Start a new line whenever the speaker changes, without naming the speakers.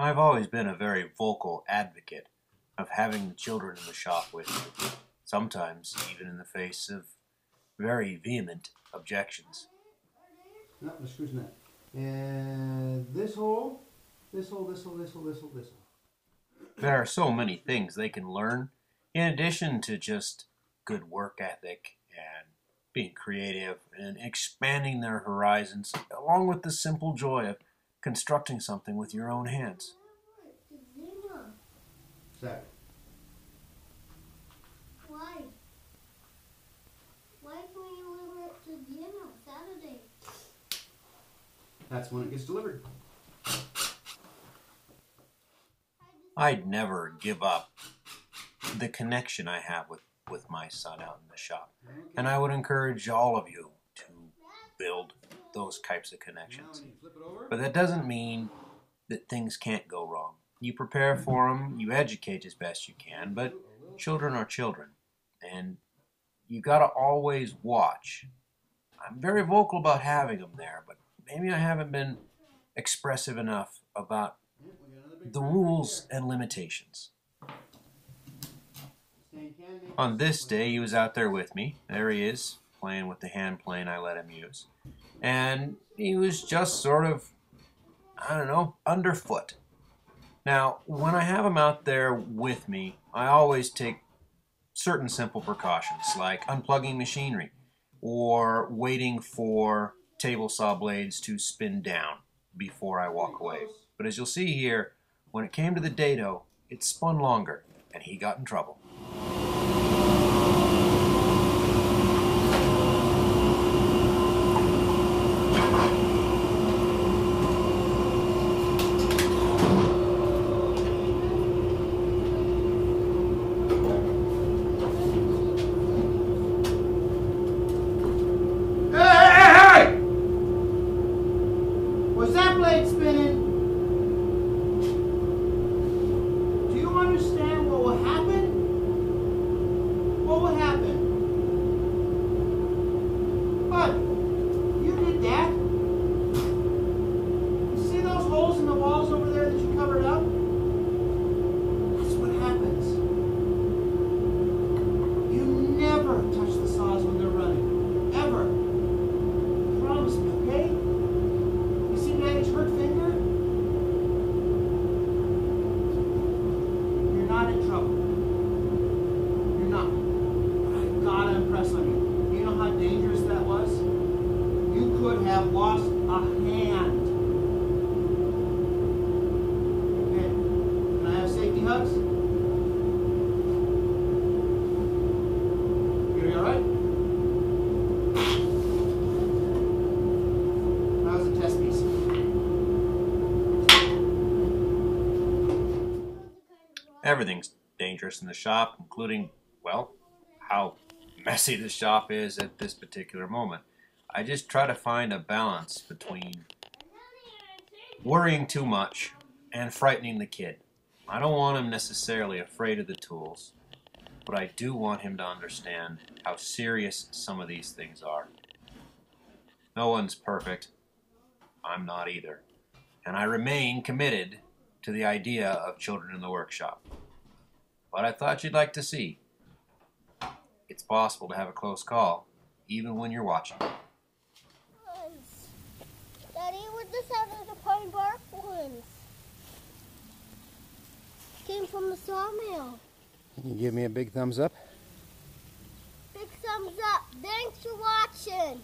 I've always been a very vocal advocate of having the children in the shop with me, sometimes even in the face of very vehement objections.
No, the screw's not. And this hole, this hole, this hole, this hole, this hole, this hole.
There are so many things they can learn, in addition to just good work ethic and being creative and expanding their horizons, along with the simple joy of constructing something with your own hands.
Saturday.
Why? Why can't you deliver it to dinner Saturday?
That's when it gets delivered.
I'd never give up the connection I have with my son out in the shop. And I would encourage all of you to build those types of connections. But that doesn't mean that things can't go wrong. You prepare for them, you educate as best you can, but children are children. And you got to always watch. I'm very vocal about having them there, but maybe I haven't been expressive enough about the rules and limitations. On this day, he was out there with me. There he is, playing with the hand plane I let him use. And he was just sort of, I don't know, underfoot. Now, when I have him out there with me, I always take certain simple precautions, like unplugging machinery or waiting for table saw blades to spin down before I walk away. But as you'll see here, when it came to the dado, it spun longer, and he got in trouble.
Was that blade spinning? Do you understand what will happen? What will happen? What? You did that? You see those holes in the walls over there that you covered up? That's what happens. You never touch the saws when they're running. Ever. Promise me, okay? Daddy's hurt finger? You're not in trouble. You're not. But I gotta impress on you. You know how dangerous that was? You could have lost a hand. Okay. Can I have safety hugs? You gonna be alright? How's the test piece?
Everything's dangerous in the shop, including, well, how messy the shop is at this particular moment. I just try to find a balance between worrying too much and frightening the kid. I don't want him necessarily afraid of the tools, but I do want him to understand how serious some of these things are. No one's perfect. I'm not either. And I remain committed to the idea of children in the workshop. But I thought you'd like to see. It's possible to have a close call, even when you're watching.
Daddy, we're just having the pine bark ones. Came from the sawmill.
Can you give me a big thumbs up?
Big thumbs up. Thanks for watching.